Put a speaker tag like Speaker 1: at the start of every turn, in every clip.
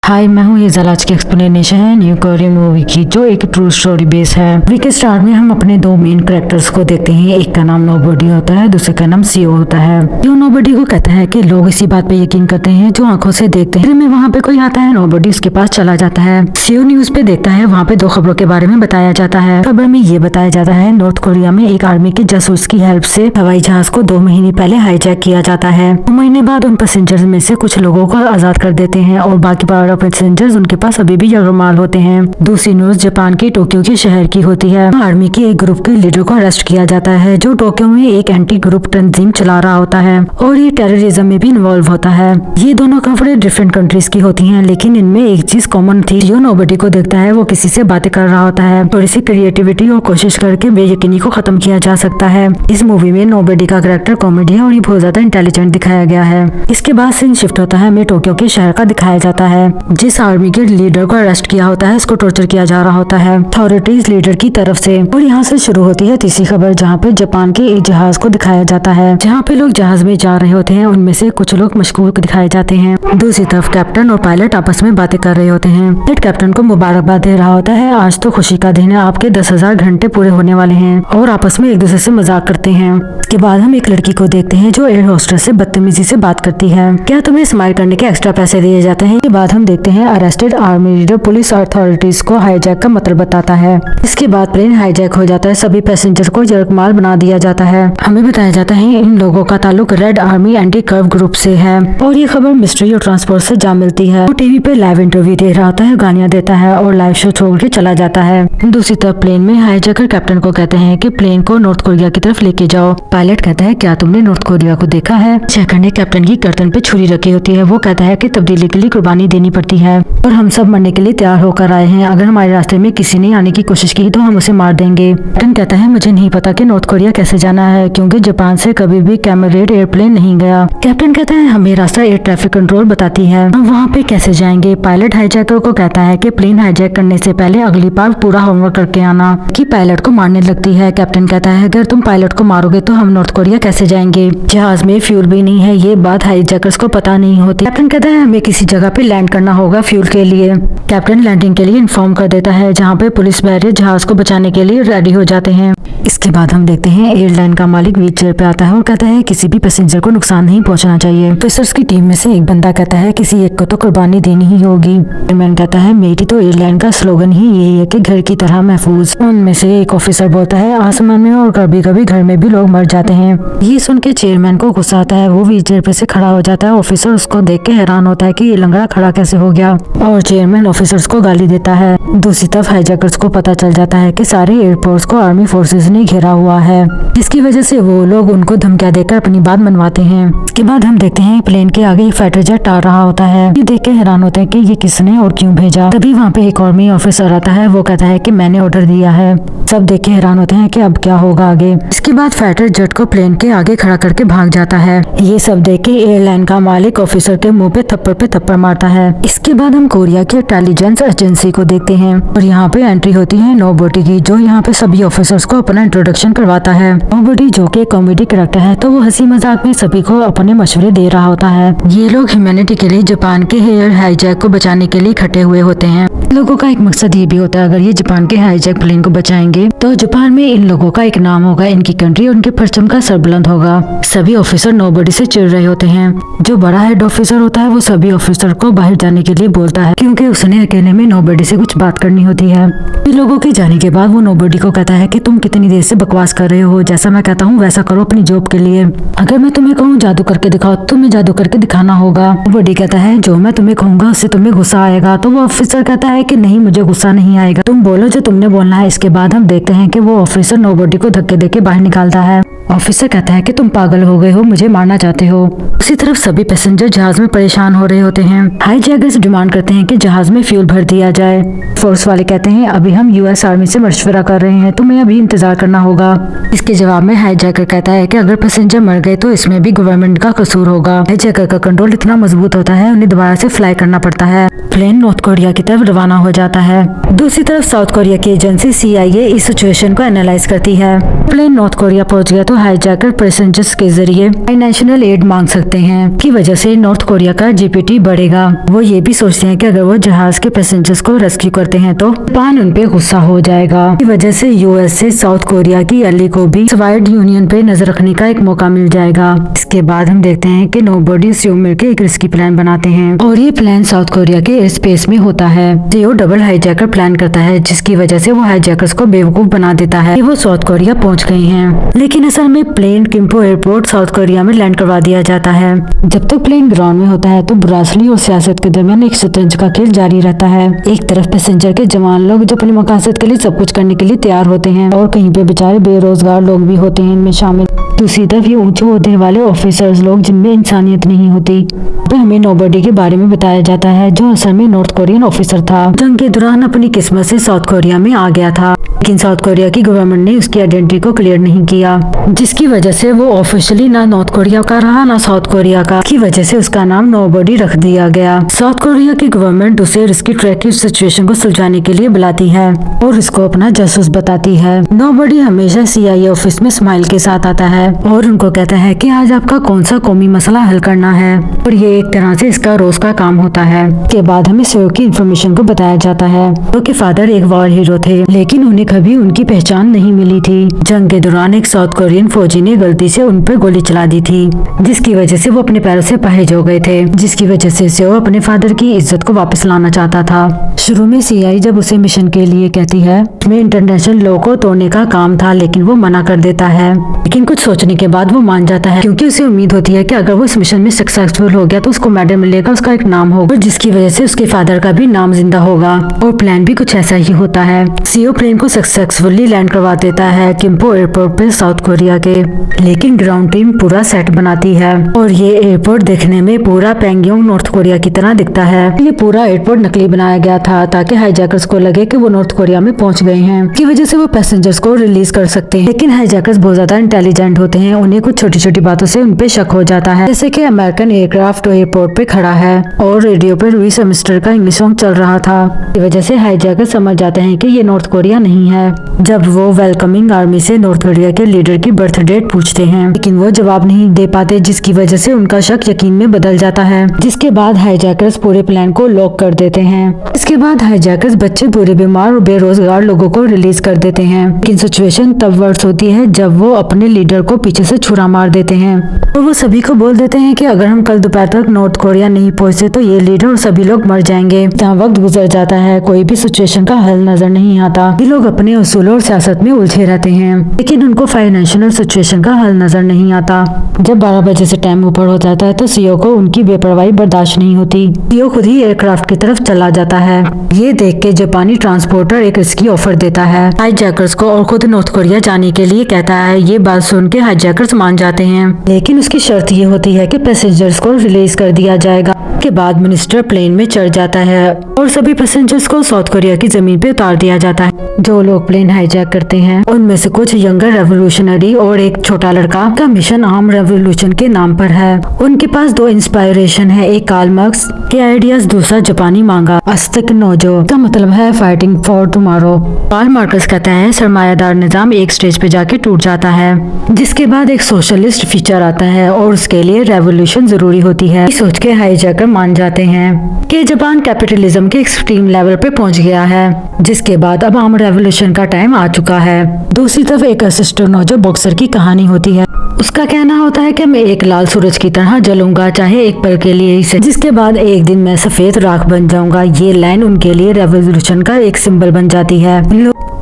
Speaker 1: हाय, मैं हूँ ये आज की एक्सप्लेनेशन है न्यू कोरियन मूवी की, जो एक ट्रू स्टोरी बेस है। मूवी के स्टार्ट में हम अपने दो मेन कैरेक्टर्स को देखते हैं। एक का नाम नोबडी होता है, दूसरे का नाम सीओ होता है। जो नोबडी को कहता है कि लोग इसी बात पे यकीन करते हैं जो आंखों से देखते हैं। में वहाँ पे कोई आता है, नोबडी उसके पास चला जाता है। सीओ न्यूज पे देखता है, वहाँ पे दो खबरों के बारे में बताया जाता है। खबर में ये बताया जाता है नॉर्थ कोरिया में एक आर्मी के जासूस की हेल्प से हवाई जहाज को 2 महीने पहले हाईजैक किया जाता है। 2 महीने बाद उन पैसेंजर्स में से कुछ लोगों को आजाद कर देते हैं और बाकी 12 पैसेंजर्स उनके पास अभी भी जगमाल होते हैं। दूसरी न्यूज जापान के टोक्यो के शहर की होती है। आर्मी के एक ग्रुप के लीडर को अरेस्ट किया जाता है, जो टोक्यो में एक एंटी ग्रुप तंजीम चला रहा होता है और ये टेररिज्म में भी इन्वॉल्व होता है। ये दोनों खबरें डिफरेंट कंट्रीज की होती हैं, लेकिन इनमें एक चीज कॉमन थी। जो नोबडी को देखता है वो किसी से बातें कर रहा होता है। थोड़ी सी क्रिएटिविटी और कोशिश करके बेयकीनी को खत्म किया जा सकता है। इस मूवी में नोबडी का कैरेक्टर कॉमेडी है और ये बहुत ज्यादा इंटेलिजेंट दिखाया गया है। इसके बाद सीन शिफ्ट होता है, हमें टोक्यो के शहर का दिखाया जाता है। जिस आर्मी के लीडर को अरेस्ट किया होता है, उसको टॉर्चर किया जा रहा होता है अथॉरिटीज लीडर की तरफ से। और यहाँ से शुरू होती है तीसरी खबर, जहाँ पे जापान के एक जहाज को दिखाया जाता है। जहाँ पे लोग जहाज में जा रहे होते हैं, उनमें से कुछ लोग मशकूक दिखाए जाते हैं। दूसरी तरफ कैप्टन और पायलट आपस में बातें कर रहे होते हैं। पायलट कैप्टन को मुबारकबाद दे रहा होता है, आज तो खुशी का दिन है, आपके 10,000 घंटे पूरे होने वाले हैं। और आपस में एक दूसरे से मजाक करते हैं। इसके बाद हम एक लड़की को देखते हैं जो एयर होस्टेस से बदतमीजी से बात करती है। क्या तुम्हें स्माइल करने के एक्स्ट्रा पैसे दिए जाते हैं? इसके बाद हम देखते हैं arrested army leader police authorities को हाईजैक का मतलब बताता है। इसके बाद प्लेन हाईजैक हो जाता है, सभी पैसेंजर को जरकमाल बना दिया जाता है। हमें बताया जाता है इन लोगों का ताल्लुक red army anti curve group से है और ये खबर मिस्ट्री और ट्रांसपोर्ट से जा मिलती है। वो टीवी पे लाइव इंटरव्यू दे रहा होता है, गालियां देता है और लाइव शो छोड़ के चला जाता है। दूसरी तरफ प्लेन में हाईजैकर कैप्टन को कहते हैं कि प्लेन को नॉर्थ कोरिया की तरफ लेके जाओ। पायलट कहता है, क्या तुमने नॉर्थ कोरिया को देखा है? जैकर ने कैप्टन की गर्दन पे छुरी रखी होती है। वो कहता है कि तब्दीली के लिए कुर्बानी देनी पड़ती है और हम सब मरने के लिए तैयार होकर आए हैं। अगर हमारे रास्ते में किसी ने आने की कोशिश की तो हम उसे मार देंगे। कैप्टन कहता है, मुझे नहीं पता कि नॉर्थ कोरिया कैसे जाना है, क्योंकि जापान से कभी भी कैमरेड एयरप्लेन नहीं गया। कैप्टन कहता है, हमें रास्ता एयर ट्रैफिक कंट्रोल बताती है, हम वहाँ पे कैसे जाएंगे? पायलट हाईजैकर को कहता है कि प्लेन हाईजैक करने से पहले अगली बार पूरा होमवर्क करके आना, कि पायलट को मारने लगती है। कैप्टन कहता है, अगर तुम पायलट को मारोगे तो हम नॉर्थ कोरिया कैसे जाएंगे? जहाज में फ्यूल भी नहीं है, ये बात हाईजैकर्स को पता नहीं होती। कैप्टन कहता है, हमें किसी जगह पे लैंड करना होगा फ्यूल के लिए। कैप्टन लैंडिंग के लिए इन्फॉर्म कर देता है, जहाँ पे पुलिस बैरियर जहाज को बचाने के लिए रेडी हो जाते हैं। इसके बाद हम देखते हैं एयरलाइन का मालिक व्हील चेयर पे आता है और कहता है किसी भी पैसेंजर को नुकसान नहीं पहुंचाना चाहिए। ऑफिसर्स की टीम में से एक बंदा कहता है किसी एक को तो कुर्बानी देनी ही होगी। एयरमैन कहता है, मेरी तो एयरलाइन का स्लोगन ही यही है कि घर की तरह महफूज। उनमें से एक ऑफिसर बोलता है, आसमान में और कभी कभी घर में भी लोग मर जाते हैं। ये सुन के चेयरमैन को गुस्सा आता है, वो व्हील चेयर पे से खड़ा हो जाता है। ऑफिसर उसको देख के हैरान होता है कि ये लंगड़ा खड़ा कैसे हो गया और चेयरमैन ऑफिसर्स को गाली देता है। दूसरी तरफ हाईजैकर्स को पता चल जाता है कि सारे एयरपोर्ट्स को आर्मी फोर्सेस ने घेरा हुआ है, जिसकी वजह से वो लोग उनको धमकियां देकर अपनी बात मनवाते हैं। इसके बाद हम देखते हैं प्लेन के आगे एक फाइटर जेट आ रहा होता है। ये देख के हैरान होते हैं कि ये किसने और क्यों भेजा। तभी वहाँ पे एक आर्मी ऑफिसर आता है, वो कहता है कि मैंने ऑर्डर दिया है। सब देख के हैरान होते हैं कि अब क्या होगा आगे। इसके बाद फाइटर जेट को प्लेन के आगे खड़ा करके भाग जाता है। ये सब देख के एयरलाइन का मालिक ऑफिसर के मुंह पे थप्पड़ मारता है। इसके बाद हम कोरिया के इंटेलिजेंस एजेंसी को देखते हैं और यहाँ पे एंट्री होती है नोबडी की, जो यहाँ पे सभी ऑफिसर्स को अपना इंट्रोडक्शन करवाता है। नोबडी जो कि कॉमेडी कैरेक्टर है, तो वो हंसी मजाक में सभी को अपने मशवरे दे रहा होता है। ये लोग ह्यूमैनिटी के लिए जापान के एयर हाईजैक को बचाने के लिए इकट्ठे हुए होते हैं। लोगों का एक मकसद ये भी होता है, अगर ये जापान के हाईजैक प्लेन को बचाएंगे तो जापान में इन लोगों का एक नाम होगा, इनकी कंट्री और उनके परचम का सर बुलंद होगा। सभी ऑफिसर नोबडी से चिढ़ रहे होते हैं। जो बड़ा हेड ऑफिसर होता है वो सभी ऑफिसर को बाहर जाने के लिए बोलता है, क्योंकि उसने अकेले में नोबडी से कुछ बात करनी होती है। इन लोगों के जाने के बाद वो नोबडी को कहता है कि तुम कितनी देर से बकवास कर रहे हो, जैसा मैं कहता हूँ वैसा करो अपनी जॉब के लिए। अगर मैं तुम्हें कहूँ जादू करके दिखाओ, तुम्हें जादू करके दिखाना होगा। नोबडी कहता है, जो मैं तुम्हें कहूंगा उससे तुम्हें गुस्सा आएगा। तो वो ऑफिसर कहता है कि नहीं, मुझे गुस्सा नहीं आएगा, तुम बोलो जो तुमने बोलना है। इसके बाद हम देखते हैं कि वो ऑफिसर नोबडी को धक्के देके बाहर निकालता है। ऑफिसर कहता है कि तुम पागल हो गए हो, मुझे मारना चाहते हो। उसी तरफ सभी पैसेंजर जहाज में परेशान हो रहे होते हैं। हाईजैकर्स डिमांड करते हैं कि जहाज में फ्यूल भर दिया जाए। फोर्स वाले कहते हैं अभी हम यूएस आर्मी से मशवरा कर रहे हैं, तुम्हें अभी इंतजार करना होगा। इसके जवाब में हाईजैकर कहता है कि अगर पैसेंजर मर गए तो इसमें भी गवर्नमेंट का कसूर होगा। हाईजैकर का कंट्रोल इतना मजबूत होता है उन्हें दोबारा से फ्लाई करना पड़ता है। प्लेन नॉर्थ कोरिया की तरफ रवाना हो जाता है। दूसरी तरफ साउथ कोरिया की एजेंसी CIA इस सिचुएशन को एनालाइज करती है। प्लेन नॉर्थ कोरिया पहुंच गया तो हाईजैकर पैसेंजर्स के जरिए फाइनेंशियल एड मांग सकते हैं की वजह से नॉर्थ कोरिया का जीपीटी बढ़ेगा। वो ये भी सोचते हैं कि अगर वो जहाज के पैसेंजर्स को रेस्क्यू करते हैं तो जापान उन पे गुस्सा हो जाएगा। की वजह से यूएस से साउथ कोरिया की एली को भी सोवियत यूनियन पे नजर रखने का एक मौका मिल जाएगा। इसके बाद हम देखते हैं कि नोबडी सीओ मिलकर एक रिस्की प्लान बनाते हैं और ये प्लान साउथ कोरिया के एयर स्पेस में होता है। सीओ डबल हाईजैकर प्लान करता है जिसकी वजह से वो हाईजैकर्स को बेवकूफ बना देता है कि वो साउथ कोरिया पहुंच गए हैं। लेकिन असल में प्लेन किम्पो एयरपोर्ट साउथ कोरिया में लैंड करवा दिया जाता है। जब तक प्लेन ग्राउंड में होता है तो ब्रासली और सियासत के दरमियान एक शतरंज का खेल जारी रहता है। एक तरफ पैसेंजर के जवान लोग जो अपने मकसद के लिए सब कुछ करने के लिए तैयार होते हैं और कहीं पे बेचारे बेरोजगार लोग भी होते हैं इनमें शामिल। दूसरी तरफ ये ऊंचे ओहदे वाले ऑफिसर्स लोग जिनमें इंसानियत नहीं होती। तो हमें नोबडी के बारे में बताया जाता है जो असल में नॉर्थ कोरियन ऑफिसर था। जंग के दौरान अपनी किस्मत से साउथ कोरिया में आ गया था, लेकिन साउथ कोरिया की गवर्नमेंट ने उसकी आइडेंटिटी को क्लियर नहीं किया, जिसकी वजह से वो ऑफिशियली ना नॉर्थ कोरिया का रहा ना साउथ कोरिया का। की वजह से उसका नाम नोबडी रख दिया गया। साउथ कोरिया की गवर्नमेंट उसे रिस्की ट्रैक की सिचुएशन को सुलझाने के लिए बुलाती है और उसको अपना जासूस बताती है। नोबडी हमेशा CIA ऑफिस में स्माइल के साथ आता है और उनको कहता है कि आज आपका कौन सा कौमी मसला हल करना है और ये एक तरह से इसका रोज का काम होता है। के बाद हमें सीओ की इन्फॉर्मेशन को बताया जाता है उनके फादर एक वॉर हीरो थे, लेकिन उन्हें कभी उनकी पहचान नहीं मिली थी। जंग के दौरान एक साउथ कोरियन फौजी ने गलती से उन पर गोली चला दी थी, जिसकी वजह से वो अपने पैरों से पहेज हो गए थे, जिसकी वजह से सीओ अपने फादर की इज्जत को वापस लाना चाहता था। शुरू में CIA जब उसे मिशन के लिए कहती है उसमें इंटरनेशनल लॉ को तोड़ने का काम था, लेकिन वो मना कर देता है। लेकिन कुछ सोचने के बाद वो मान जाता है क्योंकि उसे उम्मीद होती है कि अगर वो इस मिशन में सक्सेसफुल हो गया तो उसको मेडल मिलेगा, उसका एक नाम होगा, जिसकी वजह से उसके फादर का भी नाम जिंदा होगा। और प्लान भी कुछ ऐसा ही होता है। सीओ प्लेन को सक्सेसफुली लैंड करवा देता है किम्पो एयरपोर्ट पे साउथ कोरिया के, लेकिन ग्राउंड टीम पूरा सेट बनाती है और ये एयरपोर्ट देखने में पूरा पेंगयोंग नॉर्थ कोरिया की तरह दिखता है। ये पूरा एयरपोर्ट नकली बनाया गया था ताकि हाईजैकर्स को लगे कि वो नॉर्थ कोरिया में पहुंच गए हैं, की वजह से वो पैसेंजर्स को रिलीज कर सकते हैं। लेकिन हाईजैकर्स बहुत ज्यादा इंटेलिजेंट होते हैं, उन्हें कुछ छोटी छोटी बातों से उन पे शक हो जाता है, जैसे कि अमेरिकन एयरक्राफ्ट एयरपोर्ट पे खड़ा है और रेडियो पे लुई सेमेस्टर का इंग्लिश सॉन्ग चल रहा था। इस वजह से हाईजैकर समझ जाते हैं कि ये नॉर्थ कोरिया नहीं है। जब वो वेलकमिंग आर्मी से नॉर्थ कोरिया के लीडर की बर्थ डेट पूछते हैं, लेकिन वो जवाब नहीं दे पाते, जिसकी वजह से उनका शक यकीन में बदल जाता है। जिसके बाद हाईजैकर्स पूरे प्लान को लॉक कर देते हैं। इसके बाद हाईजैकर्स बच्चे, पूरे बीमार और बेरोजगार लोगों को रिलीज कर देते हैं। लेकिन सिचुएशन तब वर्स होती है जब वो अपने लीडर को पीछे से छुरा मार देते हैं और वो सभी को बोल देते हैं कि अगर हम कल दोपहर तक नॉर्थ कोरिया नहीं पहुंचे तो ये लीडर और सभी लोग मर जाएंगे। जहाँ वक्त गुजर जाता है, कोई भी सिचुएशन का हल नजर नहीं आता। ये लोग अपने उसूलों और सियासत में उलझे रहते हैं, लेकिन उनको फाइनेंशियल सिचुएशन का हल नजर नहीं आता। जब 12 बजे से टाइम ऊपर हो जाता है तो सीओ को उनकी बेपरवाही बर्दाश्त नहीं होती। सीओ खुद ही एयरक्राफ्ट की तरफ चला जाता है। ये देख के जापानी ट्रांसपोर्टर एक रिस्की ऑफर देता है हाईजैकर्स को और खुद नॉर्थ कोरिया जाने के लिए कहता है। ये बात सुन के हाईजैकर्स मान जाते हैं, लेकिन उसकी शर्त ये होती है कि पैसेंजर्स को रिलीज कर दिया जाएगा। के बाद मिनिस्टर प्लेन में चढ़ जाता है और सभी पैसेंजर्स को साउथ कोरिया की जमीन पे उतार दिया जाता है। जो लोग प्लेन हाईजैक करते हैं उनमें से कुछ यंगर रेवोल्यूशनरी और एक छोटा लड़का का मिशन आर्म रेवोल्यूशन के नाम पर है। उनके पास दो इंस्पायरेशन है, एक कार्ल मार्क्स के आइडियाज, दूसरा जापानी मांगा अस्तिक नोजो का मतलब है fighting for tomorrow. Karl Marx कहता है सरमायादार निजाम एक स्टेज पे जाके टूट जाता है, जिसके बाद एक सोशलिस्ट फीचर आता है और उसके लिए रेवोल्यूशन जरूरी होती है। सोच के हाईजैकर मान जाते हैं कि जापान कैपिटलिज्म के एक्सट्रीम लेवल पे पहुंच गया है, जिसके बाद अब आर्म रेवोल्यूशन का टाइम आ चुका है। दूसरी तरफ एक असिस्टेंट नोजो बॉक्सर की कहानी होती है। उसका कहना होता है कि मैं एक लाल सूरज की तरह जलूंगा चाहे एक पल के लिए ही, जिसके बाद एक दिन मैं सफेद राख बन जाऊंगा। ये लाइन उनके लिए रेवोल्यूशन का एक सिंबल बन जाती है।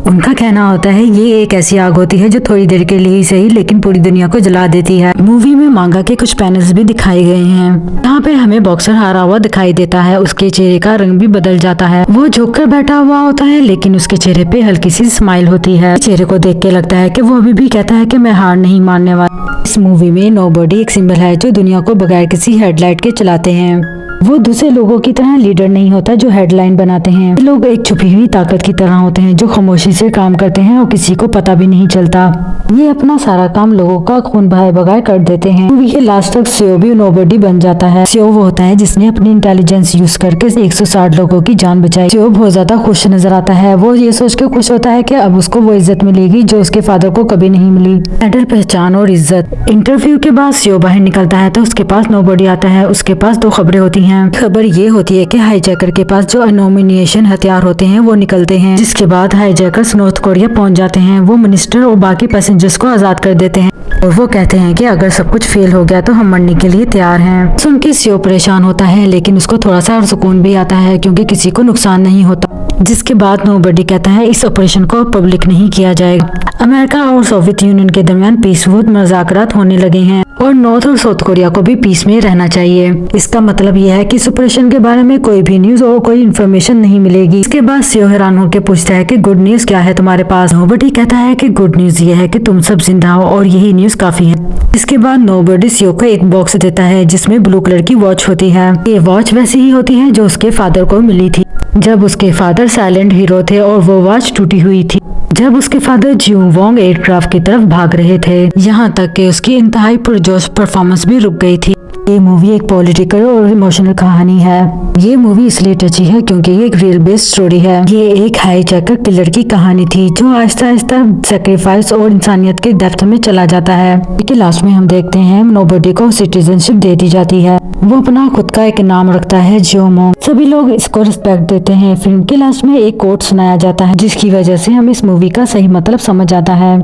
Speaker 1: उनका कहना होता है ये एक ऐसी आग होती है जो थोड़ी देर के लिए ही सही लेकिन पूरी दुनिया को जला देती है। मूवी में मांगा के कुछ पैनल्स भी दिखाए गए हैं। यहाँ पे हमें बॉक्सर हारा हुआ दिखाई देता है, उसके चेहरे का रंग भी बदल जाता है। वो झुक कर बैठा हुआ होता है लेकिन उसके चेहरे पे हल्की सी स्माइल होती है। चेहरे को देख के लगता है कि वो अभी भी कहता है कि मैं हार नहीं मानने वाला। इस मूवी में नोबडी एक सिंबल है जो दुनिया को बगैर किसी हेडलाइट के चलाते हैं। वो दूसरे लोगों की तरह लीडर नहीं होता जो हेडलाइन बनाते हैं। ये लोग एक छुपी हुई ताकत की तरह होते हैं जो खामोशी से काम करते हैं और किसी को पता भी नहीं चलता। ये अपना सारा काम लोगों का खून बहाए बगैर कर देते हैं। मूवी के लास्ट तक सियो भी नोबडी बन जाता है। सियो वो होता है जिसने अपनी इंटेलिजेंस यूज करके 160 लोगों की जान बचाई। सियो बहुत ज्यादा खुश नजर आता है। वो ये सोच के खुश होता है कि अब उसको वो इज्जत मिलेगी जो उसके फादर को कभी नहीं मिली, मेडल, पहचान और इज्जत। इंटरव्यू के बाद सियो बाहर निकलता है तो उसके पास नोबडी आता है। उसके पास दो खबरें होती हैं। खबर ये होती है कि हाईजैकर के पास जो नॉमिनेशन हथियार होते हैं वो निकलते हैं, जिसके बाद हाईजैकर्स नॉर्थ कोरिया पहुंच जाते हैं। वो मिनिस्टर और बाकी पैसेंजर्स को आजाद कर देते हैं और वो कहते हैं कि अगर सब कुछ फेल हो गया तो हम मरने के लिए तैयार हैं। सुन के सियो परेशान होता है, लेकिन उसको थोड़ा सा सुकून भी आता है क्योंकि किसी को नुकसान नहीं होता। जिसके बाद नोबडी कहता है इस ऑपरेशन को पब्लिक नहीं किया जाएगा। अमेरिका और सोवियत यूनियन के दरमियान पीसफुल मुज़ाकरात होने लगे हैं और नॉर्थ और साउथ कोरिया को भी पीस में रहना चाहिए। इसका मतलब यह है कि इस ऑपरेशन के बारे में कोई भी न्यूज और कोई इन्फॉर्मेशन नहीं मिलेगी। इसके बाद सियो हैरान होकर पूछता है कि गुड न्यूज क्या है तुम्हारे पास। नोबडी कहता है कि गुड न्यूज ये है कि तुम सब जिंदा हो और यही न्यूज काफी है। इसके बाद नोबडी सियो को एक बॉक्स देता है जिसमें ब्लू कलर की वॉच होती है। ये वॉच वैसी ही होती है जो उसके फादर को मिली थी जब उसके फादर साइलेंट हीरो थे और वो वॉच टूटी हुई थी जब उसके फादर जियो वोंग एयरक्राफ्ट की तरफ भाग रहे थे। यहाँ तक कि उसकी इंतहाई पुरजोश परफॉर्मेंस भी रुक गई थी। ये मूवी एक पॉलिटिकल और इमोशनल कहानी है। ये मूवी इसलिए टची है क्योंकि ये एक रियल बेस्ड स्टोरी है। ये एक हाईजैकर किलर की कहानी थी जो आहिस्ता आहिस्ता सेक्रीफाइस और इंसानियत के डेप्थ में चला जाता है। कि लास्ट में हम देखते हैं नोबडी को सिटीजनशिप दे दी जाती है। वो अपना खुद का एक नाम रखता है जियो मोंग। सभी लोग इसको रिस्पेक्ट देते हैं। फिल्म के लास्ट में एक कोट सुनाया जाता है जिसकी वजह से हम इस मूवी का सही मतलब समझ आता है।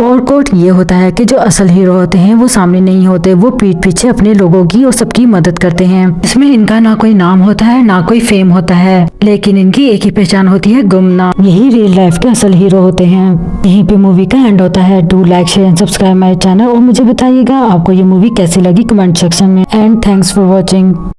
Speaker 1: और कोट ये होता है कि जो असल हीरो होते हैं वो सामने नहीं होते, वो पीठ पीछे अपने लोगों की और सबकी मदद करते हैं। इसमें इनका ना कोई नाम होता है ना कोई फेम होता है, लेकिन इनकी एक ही पहचान होती है, गुमनाम। यही रियल लाइफ के असल हीरो होते हैं। यहीं पे मूवी का एंड होता है। Do like, share and subscribe my channel और मुझे बताइएगा आपको ये मूवी कैसी लगी कमेंट सेक्शन में। And thanks for watching.